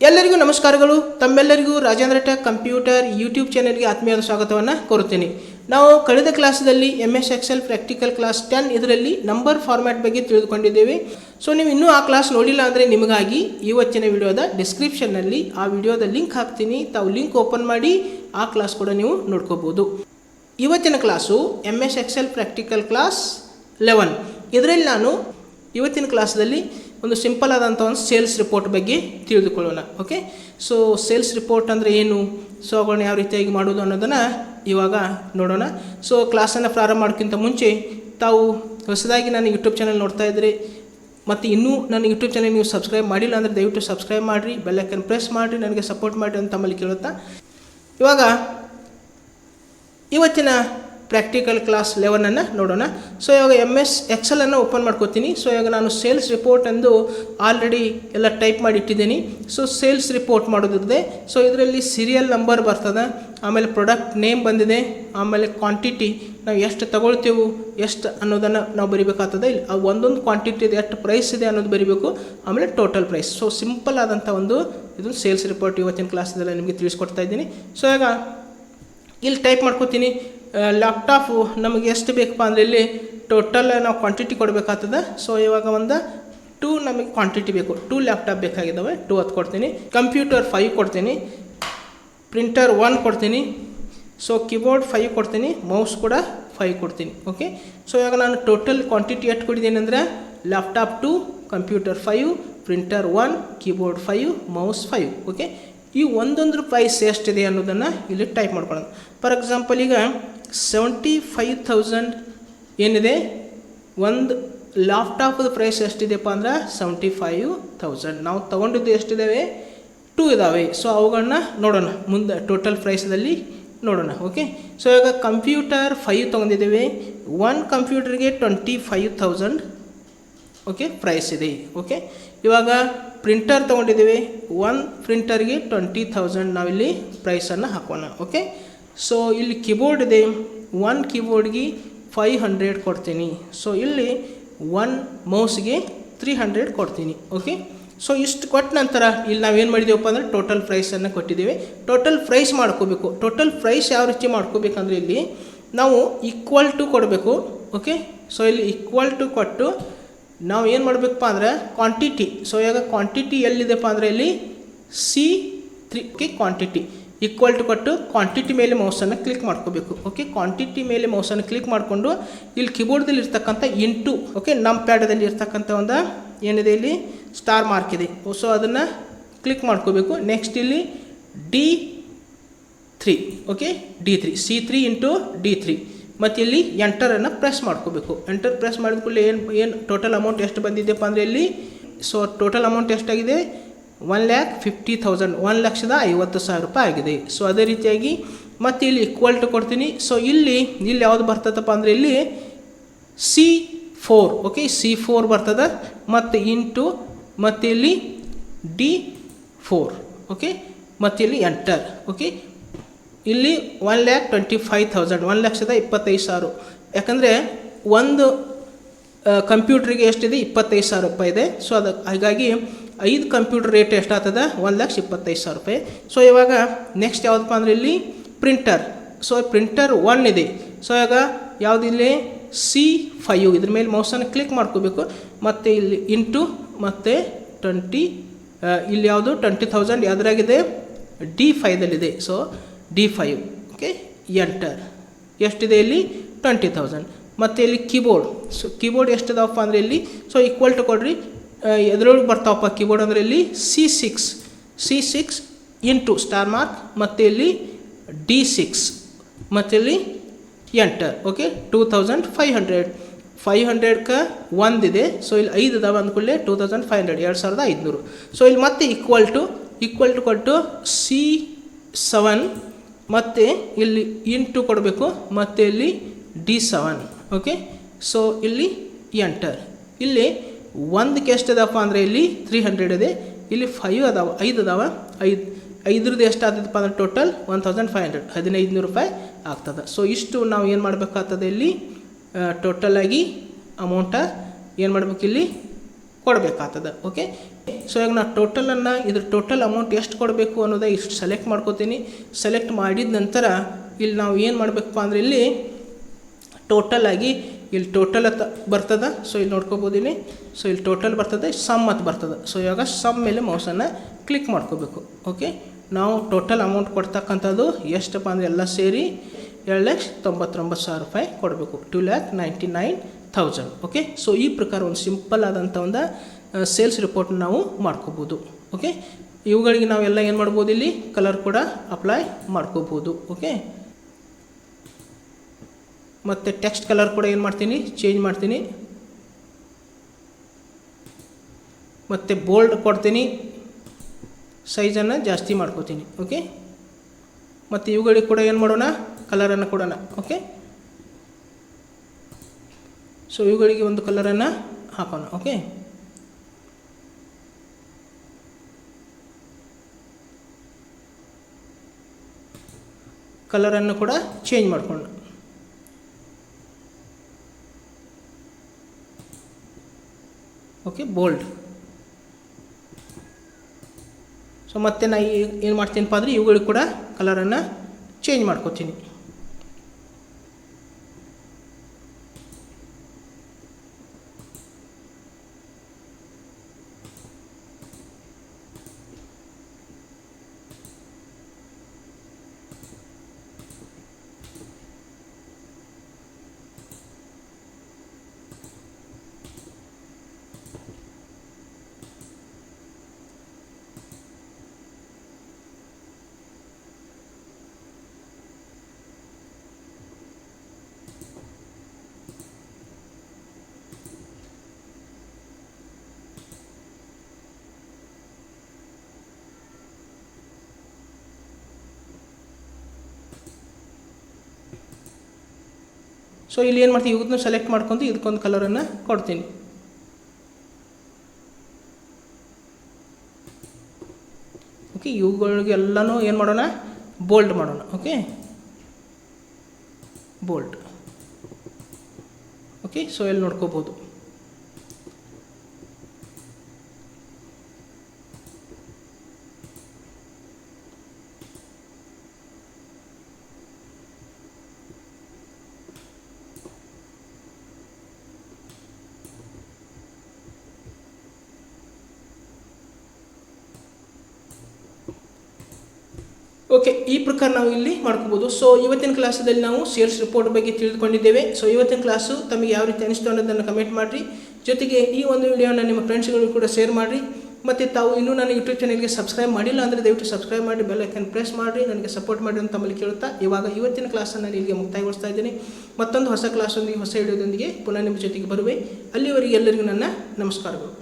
ಎಲ್ಲರಿಗೂ ನಮಸ್ಕಾರಗಳು. ತಮ್ಮೆಲ್ಲರಿಗೂ ರಾಜೇಂದ್ರ ಟೆಕ್ ಕಂಪ್ಯೂಟರ್ ಯೂಟ್ಯೂಬ್ ಚಾನೆಲ್ಗೆ ಆತ್ಮೀಯವಾದ ಸ್ವಾಗತವನ್ನು ಕೋರುತ್ತೇನೆ. ನಾವು ಕಳೆದ ಕ್ಲಾಸ್ದಲ್ಲಿ MS Excel ಪ್ರಾಕ್ಟಿಕಲ್ ಕ್ಲಾಸ್ 10 ಇದರಲ್ಲಿ ನಂಬರ್ ಫಾರ್ಮ್ಯಾಟ್ ಬಗ್ಗೆ ತಿಳಿದುಕೊಂಡಿದ್ದೇವೆ. ಸೊ ನೀವು ಇನ್ನೂ ಆ ಕ್ಲಾಸ್ ನೋಡಿಲ್ಲ ಅಂದರೆ ನಿಮಗಾಗಿ ಇವತ್ತಿನ ವಿಡಿಯೋದ ಡಿಸ್ಕ್ರಿಪ್ಷನ್ನಲ್ಲಿ ಆ ವಿಡಿಯೋದ ಲಿಂಕ್ ಹಾಕ್ತೀನಿ. ತಾವು ಲಿಂಕ್ ಓಪನ್ ಮಾಡಿ ಆ ಕ್ಲಾಸ್ ಕೂಡ ನೀವು ನೋಡ್ಕೋಬೋದು. ಇವತ್ತಿನ class MS Excel practical class 11. ಇದರಲ್ಲಿ ನಾನು ಇವತ್ತಿನ ಕ್ಲಾಸ್ದಲ್ಲಿ ಒಂದು ಸಿಂಪಲ್ ಆದಂಥ ಒಂದು ಸೇಲ್ಸ್ ರಿಪೋರ್ಟ್ ಬಗ್ಗೆ ತಿಳಿದುಕೊಳ್ಳೋಣ. ಓಕೆ, ಸೊ ಸೇಲ್ಸ್ ರಿಪೋರ್ಟ್ ಅಂದರೆ ಏನು, ಸೊ ಅವುಗಳನ್ನ ಯಾವ ರೀತಿಯಾಗಿ ಮಾಡೋದು ಅನ್ನೋದನ್ನು ಇವಾಗ ನೋಡೋಣ. ಸೊ ಕ್ಲಾಸನ್ನು ಪ್ರಾರಂಭ ಮಾಡೋಕ್ಕಿಂತ ಮುಂಚೆ ತಾವು ಹೊಸದಾಗಿ ನಾನು ಯೂಟ್ಯೂಬ್ ಚಾನಲ್ ನೋಡ್ತಾ ಇದ್ದರೆ ಮತ್ತು ಇನ್ನೂ ನನ್ನ ಯೂಟ್ಯೂಬ್ ಚಾನಲ್ ನೀವು ಸಬ್ಸ್ಕ್ರೈಬ್ ಮಾಡಿಲ್ಲ ಅಂದರೆ ದಯವಿಟ್ಟು ಸಬ್ಸ್ಕ್ರೈಬ್ ಮಾಡಿರಿ, ಬೆಲ್ ಐಕನ್ ಪ್ರೆಸ್ ಮಾಡಿರಿ, ನನಗೆ ಸಪೋರ್ಟ್ ಮಾಡಿರಿ ಅಂತ ತಮ್ಮಲ್ಲಿ ಕೇಳುತ್ತಾ ಇವಾಗ ಇವತ್ತಿನ ಪ್ರಾಕ್ಟಿಕಲ್ ಕ್ಲಾಸ್ 11 ನೋಡೋಣ. ಸೊ ಇವಾಗ MS Excel ಓಪನ್ ಮಾಡ್ಕೋತೀನಿ. ಸೊ ಇವಾಗ ನಾನು ಸೇಲ್ಸ್ ರಿಪೋರ್ಟ್ ಎಂದು ಆಲ್ರೆಡಿ ಎಲ್ಲ ಟೈಪ್ ಮಾಡಿ ಇಟ್ಟಿದ್ದೀನಿ. ಸೊ ಸೇಲ್ಸ್ ರಿಪೋರ್ಟ್ ಮಾಡೋದಿದೆ. ಸೊ ಇದರಲ್ಲಿ ಸೀರಿಯಲ್ ನಂಬರ್ ಬರ್ತದೆ, ಆಮೇಲೆ ಪ್ರಾಡಕ್ಟ್ ನೇಮ್ ಬಂದಿದೆ, ಆಮೇಲೆ ಕ್ವಾಂಟಿಟಿ ನಾವು ಎಷ್ಟು ತಗೊಳ್ತೇವೆ ಎಷ್ಟು ಅನ್ನೋದನ್ನು ನಾವು ಬರಿಬೇಕಾಗ್ತದೆ. ಇಲ್ಲಿ ಒಂದೊಂದು ಕ್ವಾಂಟಿಟಿದು ಎಷ್ಟು ಪ್ರೈಸ್ ಇದೆ ಅನ್ನೋದು ಬರಿಬೇಕು, ಆಮೇಲೆ ಟೋಟಲ್ ಪ್ರೈಸ್. ಸೊ ಸಿಂಪಲ್ ಆದಂಥ ಒಂದು ಇದು ಸೇಲ್ಸ್ ರಿಪೋರ್ಟ್ ಇವತ್ತಿನ ಕ್ಲಾಸದಲ್ಲ ನಿಮಗೆ ತಿಳಿಸ್ಕೊಡ್ತಾ ಇದ್ದೀನಿ. ಸೊ ಈಗ ಇಲ್ಲಿ ಟೈಪ್ ಮಾಡ್ಕೋತೀನಿ. ಲ್ಯಾಪ್ಟಾಪು ನಮಗೆ ಎಷ್ಟು ಬೇಕಪ್ಪ ಅಂದರೆ ಇಲ್ಲಿ ಟೋಟಲ್ ನಾವು ಕ್ವಾಂಟಿಟಿ ಕೊಡಬೇಕಾಗ್ತದೆ. ಸೊ ಇವಾಗ ಒಂದು 2 ನಮಗೆ ಕ್ವಾಂಟಿಟಿ ಬೇಕು, 2 ಲ್ಯಾಪ್ಟಾಪ್ ಬೇಕಾಗಿದ್ದಾವೆ, 2 ಅದು ಕೊಡ್ತೀನಿ. ಕಂಪ್ಯೂಟರ್ 5 ಕೊಡ್ತೀನಿ, ಪ್ರಿಂಟರ್ 1 ಕೊಡ್ತೀನಿ, ಸೊ ಕೀಬೋರ್ಡ್ 5 ಕೊಡ್ತೀನಿ, ಮೌಸ್ ಕೂಡ 5 ಕೊಡ್ತೀನಿ. ಓಕೆ, ಸೊ ಇವಾಗ ನಾನು ಟೋಟಲ್ ಕ್ವಾಂಟಿಟಿ ಎಷ್ಟು ಕೊಟ್ಟಿದ್ದೀನಿ ಅಂದರೆ laptop 2, computer 5, printer 1, keyboard 5, mouse 5. Okay, ಈ ಒಂದೊಂದ್ರ ಪ್ರೈಸ್ ಎಷ್ಟಿದೆ ಅನ್ನೋದನ್ನು ಇಲ್ಲಿ ಟೈಪ್ ಮಾಡ್ಕೊಳ್ಳೋಣ. ಫಾರ್ ಎಕ್ಸಾಂಪಲ್ ಈಗ 75,000 ಏನಿದೆ, ಒಂದು ಲ್ಯಾಪ್ಟಾಪದ ಪ್ರೈಸ್ ಎಷ್ಟಿದೆಪ್ಪ ಅಂದ್ರೆ 75,000. ನಾವು ತೊಗೊಂಡಿದ್ದು ಎಷ್ಟಿದ್ದಾವೆ, 2 ಇದ್ದಾವೆ. ಸೊ ಅವುಗಳನ್ನ ನೋಡೋಣ ಮುಂದೆ ಟೋಟಲ್ ಪ್ರೈಸಲ್ಲಿ ನೋಡೋಣ. ಓಕೆ, ಸೊ ಇವಾಗ ಕಂಪ್ಯೂಟರ್ 5 ತೊಗೊಂಡಿದ್ದೇವೆ. 1 ಕಂಪ್ಯೂಟರ್ಗೆ 25,000 ಓಕೆ ಪ್ರೈಸ್ ಇದೆ. ಓಕೆ, ಇವಾಗ ಪ್ರಿಂಟರ್ ತೊಗೊಂಡಿದ್ದೇವೆ. 1 ಪ್ರಿಂಟರ್ಗೆ 20,000 ನಾವಿಲ್ಲಿ ಪ್ರೈಸನ್ನು ಹಾಕೋಣ. ಓಕೆ, ಸೊ ಇಲ್ಲಿ ಕೀಬೋರ್ಡ್ ಇದೆ, 1 ಕೀಬೋರ್ಡ್ಗೆ 500 ಕೊಡ್ತೀನಿ. ಸೊ ಇಲ್ಲಿ 1 ಮೌಸ್ಗೆ 300 ಕೊಡ್ತೀನಿ. ಓಕೆ, ಸೊ ಇಷ್ಟು ಕೊಟ್ಟ ನಂತರ ಇಲ್ಲಿ ನಾವೇನು ಮಾಡಿದ್ದೀವಪ್ಪ ಅಂದರೆ ಟೋಟಲ್ ಪ್ರೈಸನ್ನು ಕೊಟ್ಟಿದ್ದೇವೆ. ಟೋಟಲ್ ಪ್ರೈಸ್ ಮಾಡ್ಕೋಬೇಕು. ಟೋಟಲ್ ಪ್ರೈಸ್ ಯಾವ ರೀತಿ ಮಾಡ್ಕೋಬೇಕಂದ್ರೆ ಇಲ್ಲಿ ನಾವು ಈಕ್ವಲ್ ಟು ಕೊಡಬೇಕು. ಓಕೆ, ಸೊ ಇಲ್ಲಿ ಈಕ್ವಲ್ ಟು ಕೊಟ್ಟು ನಾವು ಏನು ಮಾಡಬೇಕಪ್ಪ ಅಂದರೆ ಕ್ವಾಂಟಿಟಿ. ಸೊ ಇವಾಗ ಕ್ವಾಂಟಿಟಿ ಎಲ್ಲಿದೆಪ್ಪ ಅಂದರೆ ಇಲ್ಲಿ C3ಗೆ ಕ್ವಾಂಟಿಟಿ ಈಕ್ವಲ್ ಟು ಕೊಟ್ಟು ಕ್ವಾಂಟಿಟಿ ಮೇಲೆ ಮೌಸನ್ನು ಕ್ಲಿಕ್ ಮಾಡ್ಕೋಬೇಕು. ಓಕೆ, ಕ್ವಾಂಟಿಟಿ ಮೇಲೆ ಮೌಸನ್ನು ಕ್ಲಿಕ್ ಮಾಡಿಕೊಂಡು ಇಲ್ಲಿ ಕೀಬೋರ್ಡ್ದಲ್ಲಿ ಇರ್ತಕ್ಕಂಥ ಇಂಟು, ಓಕೆ ನಮ್ಮ ಪ್ಯಾಡದಲ್ಲಿ ಇರ್ತಕ್ಕಂಥ ಒಂದು ಏನಿದೆ ಇಲ್ಲಿ ಸ್ಟಾರ್ ಮಾರ್ಕ್ ಇದೆ. ಸೊ ಅದನ್ನು ಕ್ಲಿಕ್ ಮಾಡ್ಕೋಬೇಕು. ನೆಕ್ಸ್ಟ್ ಇಲ್ಲಿ D3, okay D3 C3 into D3 ಮತ್ತು ಇಲ್ಲಿ ಎಂಟರನ್ನು ಪ್ರೆಸ್ ಮಾಡ್ಕೋಬೇಕು. ಎಂಟರ್ ಪ್ರೆಸ್ ಮಾಡಿದ ಕೂಡಲೇ ಏನು ಟೋಟಲ್ ಅಮೌಂಟ್ ಎಷ್ಟು ಬಂದಿದೆಯಪ್ಪ ಅಂದರೆ ಇಲ್ಲಿ, ಸೊ ಟೋಟಲ್ ಅಮೌಂಟ್ ಎಷ್ಟಾಗಿದೆ 1,50,000, 1,50,000 ರೂಪಾಯಿ ಆಗಿದೆ. ಸೊ ಅದೇ ರೀತಿಯಾಗಿ ಮತ್ತು ಇಲ್ಲಿ ಈಕ್ವಲ್ ಟು ಕೊಡ್ತೀನಿ. ಸೊ ಇಲ್ಲಿ ಯಾವುದು ಬರ್ತದಪ್ಪ ಅಂದರೆ ಇಲ್ಲಿ C4, ಓಕೆ C4 ಬರ್ತದೆ ಮತ್ತು ಇಂಟು ಮತ್ತು ಇಲ್ಲಿ D4, ಓಕೆ ಮತ್ತು ಇಲ್ಲಿ ಎಂಟರ್. ಓಕೆ, ಇಲ್ಲಿ 1,25,000, 1,25,000. ಯಾಕಂದರೆ ಒಂದು ಕಂಪ್ಯೂಟ್ರಿಗೆ ಎಷ್ಟಿದೆ 25,000 ರೂಪಾಯಿ ಇದೆ. ಸೊ ಅದು ಹಾಗಾಗಿ 5 ಕಂಪ್ಯೂಟರ್ ರೇಟ್ ಎಷ್ಟಾಗ್ತದೆ 1,25,000 ರೂಪಾಯಿ. ಸೊ ಇವಾಗ ನೆಕ್ಸ್ಟ್ ಯಾವುದಪ್ಪ ಅಂದರೆ ಇಲ್ಲಿ ಪ್ರಿಂಟರ್. ಸೊ ಪ್ರಿಂಟರ್ 1 ಇದೆ. ಸೊ ಇವಾಗ ಯಾವುದಿಲ್ಲಿ C5 ಇದ್ರ ಮೇಲೆ ಮೌಸನ್ನು ಕ್ಲಿಕ್ ಮಾಡ್ಕೋಬೇಕು ಮತ್ತು ಇಲ್ಲಿ ಇಂಟು ಮತ್ತು 20 ಇಲ್ಲಿ ಯಾವುದು 20,000 ಯಾವುದ್ರಾಗಿದೆ D5ದಲ್ಲಿದೆ. So D5, okay enter. ಎಷ್ಟಿದೆ ಇಲ್ಲಿ 20,000 ಮತ್ತು ಇಲ್ಲಿ ಕೀಬೋರ್ಡ್. ಸೊ ಕೀಬೋರ್ಡ್ ಎಷ್ಟಿದಾವಪ್ಪ ಅಂದರೆ ಇಲ್ಲಿ ಸೊ ಈಕ್ವಲ್ ಟು ಕೊಡ್ರಿ. ಎದ್ರೊಳಗೆ ಬರ್ತಾವಪ್ಪ ಕೀಬೋರ್ಡ್ ಅಂದರೆ ಇಲ್ಲಿ C6 ಇಂಟು ಸ್ಟಾರ್ ಮಾರ್ಕ್ ಮತ್ತು ಇಲ್ಲಿ D6 ಮತ್ತು ಇಲ್ಲಿ ಎಂಟರ್. ಓಕೆ, 2,500ಕ್ಕೆ 1 ಇದೆ. ಸೊ ಇಲ್ಲಿ 5 ಇದಾವೆ ಅಂದ್ಕೊಳ್ಳಿ 2,500, 2,500. ಸೊ ಇಲ್ಲಿ ಮತ್ತೆ ಈಕ್ವಲ್ ಟು ಕೊಟ್ಟು C7 ಮತ್ತು ಇಲ್ಲಿ ಇಂಟು ಕೊಡಬೇಕು ಮತ್ತು ಇಲ್ಲಿ D7. ಓಕೆ, ಸೊ ಇಲ್ಲಿ ಎಂಟರ್. ಇಲ್ಲಿ 1ಕ್ಕೆ ಎಷ್ಟು ಇದಪ್ಪ ಅಂದರೆ ಇಲ್ಲಿ 300 ಇದೆ. ಇಲ್ಲಿ 5 ಅದಾವೆ, 5 ಅದಾವೆ. 5ರದ್ದು ಎಷ್ಟು ಆಗ್ತದಪ್ಪ ಅಂದರೆ ಟೋಟಲ್ 1,500, 1,500 ರೂಪಾಯಿ ಆಗ್ತದೆ. ಸೊ ಇಷ್ಟು ನಾವು ಏನು ಮಾಡಬೇಕಾಗ್ತದೆ ಇಲ್ಲಿ ಟೋಟಲಾಗಿ ಅಮೌಂಟ ಏನು ಮಾಡಬೇಕು ಇಲ್ಲಿ ಕೊಡಬೇಕಾಗ್ತದೆ. ಓಕೆ, ಸೊ ಈಗ ನಾನು ಟೋಟಲನ್ನು ಇದ್ರ ಟೋಟಲ್ ಅಮೌಂಟ್ ಎಷ್ಟು ಕೊಡಬೇಕು ಅನ್ನೋದೇ ಇಷ್ಟು ಸೆಲೆಕ್ಟ್ ಮಾಡ್ಕೋತೀನಿ. ಸೆಲೆಕ್ಟ್ ಮಾಡಿದ ನಂತರ ಇಲ್ಲಿ ನಾವು ಏನು ಮಾಡಬೇಕಪ್ಪ ಅಂದರೆ ಇಲ್ಲಿ ಟೋಟಲಾಗಿ ಇಲ್ಲಿ ಟೋಟಲ್ ಬರ್ತದೆ. ಸೊ ಇಲ್ಲಿ ನೋಡ್ಕೋಬೋದು ಇಲ್ಲಿ. ಸೊ ಇಲ್ಲಿ ಟೋಟಲ್ ಬರ್ತದೆ, ಸಮ್ ಅಂತ ಬರ್ತದೆ. ಸೊ ಇವಾಗ ಸಮ್ ಮೇಲೆ ಮೌಸನ್ನು ಕ್ಲಿಕ್ ಮಾಡ್ಕೋಬೇಕು. ಓಕೆ, ನಾವು ಟೋಟಲ್ ಅಮೌಂಟ್ ಕೊಡ್ತಕ್ಕಂಥದ್ದು ಎಷ್ಟಪ್ಪ ಅಂದರೆ ಎಲ್ಲ ಸೇರಿ 2,99,000 ರೂಪಾಯಿ ಕೊಡಬೇಕು, 2,99,000. ಓಕೆ, ಸೊ ಈ ಪ್ರಕಾರ ಒಂದು ಸಿಂಪಲ್ ಆದಂಥ ಒಂದು ಸೇಲ್ಸ್ ರಿಪೋರ್ಟ್ನ ನಾವು ಮಾಡ್ಕೋಬೋದು. ಓಕೆ, ಇವುಗಳಿಗೆ ನಾವೆಲ್ಲ ಏನು ಮಾಡ್ಬೋದು, ಇಲ್ಲಿ ಕಲರ್ ಕೂಡ ಅಪ್ಲೈ ಮಾಡ್ಕೋಬೋದು. ಓಕೆ, ಮತ್ತು ಟೆಕ್ಸ್ಟ್ ಕಲರ್ ಕೂಡ ಏನು ಮಾಡ್ತೀನಿ, ಚೇಂಜ್ ಮಾಡ್ತೀನಿ. ಮತ್ತು ಬೋಲ್ಡ್ ಕೊಡ್ತೀನಿ, ಸೈಜನ್ನು ಜಾಸ್ತಿ ಮಾಡ್ಕೋತೀನಿ. ಓಕೆ, ಮತ್ತು ಇವುಗಳಿಗೆ ಕೂಡ ಏನು ಮಾಡೋಣ, ಕಲರನ್ನು ಕೊಡೋಣ. ಓಕೆ, ಸೊ ಇವುಗಳಿಗೆ ಒಂದು ಕಲರನ್ನು ಹಾಕೋಣ. ಓಕೆ, ಕಲರನ್ನು ಕೂಡ ಚೇಂಜ್ ಮಾಡಿಕೊಂಡು. Okay, bold. ಸೊ ಮತ್ತೆ ನಾನು ಏನು ಮಾಡ್ತೀನಪ್ಪ ಅಂದರೆ ಇವುಗಳಿಗೆ ಕೂಡ ಕಲರನ್ನು ಚೇಂಜ್ ಮಾಡ್ಕೋತೀನಿ. ಸೊ ಇಲ್ಲಿ ಏನು ಮಾಡ್ತೀನಿ, ಇವತ್ತನ್ನು ಸೆಲೆಕ್ಟ್ ಮಾಡ್ಕೊಂಡು ಇದಕ್ಕೊಂದು ಕಲರನ್ನು ಕೊಡ್ತೀನಿ. ಓಕೆ, ಇವುಗಳಿಗೆಲ್ಲನೂ ಏನು ಮಾಡೋಣ, ಬೋಲ್ಡ್ ಮಾಡೋಣ. Okay, bold. ಓಕೆ, ಸೊ ಇಲ್ಲಿ ನೋಡ್ಕೋಬೋದು. ಓಕೆ, ಈ ಪ್ರಕಾರ ನಾವು ಇಲ್ಲಿ ಮಾಡ್ಕೋಬೋದು. ಸೊ ಇವತ್ತಿನ ಕ್ಲಾಸಲ್ಲಿ ನಾವು ಸೇಲ್ಸ್ ರಿಪೋರ್ಟ್ ಬಗ್ಗೆ ತಿಳಿದುಕೊಂಡಿದ್ದೇವೆ. ಸೊ ಇವತ್ತಿನ ಕ್ಲಾಸು ತಮಗೆ ಯಾವ ರೀತಿ ಅನಿಸ್ತು ಅನ್ನೋದನ್ನು ಕಮೆಂಟ್ ಮಾಡಿರಿ. ಜೊತೆಗೆ ಈ ಒಂದು ವಿಡಿಯೋನ ನಿಮ್ಮ ಫ್ರೆಂಡ್ಸ್ಗಳಿಗೂ ಕೂಡ ಶೇರ್ ಮಾಡಿರಿ. ಮತ್ತು ತಾವು ಇನ್ನೂ ನನ್ನ ಯೂಟ್ಯೂಬ್ ಚಾನಲ್ಗೆ ಸಬ್ಸ್ಕ್ರೈಬ್ ಮಾಡಿಲ್ಲ ಅಂದರೆ ದಯವಿಟ್ಟು ಸಬ್ಸ್ಕ್ರೈಬ್ ಮಾಡಿ, ಬೆಲ್ ಐಕನ್ ಪ್ರೆಸ್ ಮಾಡಿರಿ, ನನಗೆ ಸಪೋರ್ಟ್ ಮಾಡಿ ಅಂತ ತಮ್ಮಲ್ಲಿ ಕೇಳುತ್ತಾ ಇವತ್ತಿನ ಕ್ಲಾಸನ್ನು ನಾನು ಇಲ್ಲಿಗೆ ಮುಕ್ತಾಯಗೊಳಿಸ್ತಾ ಇದ್ದೀನಿ. ಮತ್ತೊಂದು ಹೊಸ ಕ್ಲಾಸೊಂದಿಗೆ, ಹೊಸ ವಿಡಿಯೋದೊಂದಿಗೆ ಪುನಃ ನಿಮ್ಮ ಜೊತೆಗೆ ಬರುವೆ. ಅಲ್ಲಿವರೆಗೆ ಎಲ್ಲರಿಗೂ ನನ್ನ ನಮಸ್ಕಾರಗಳು.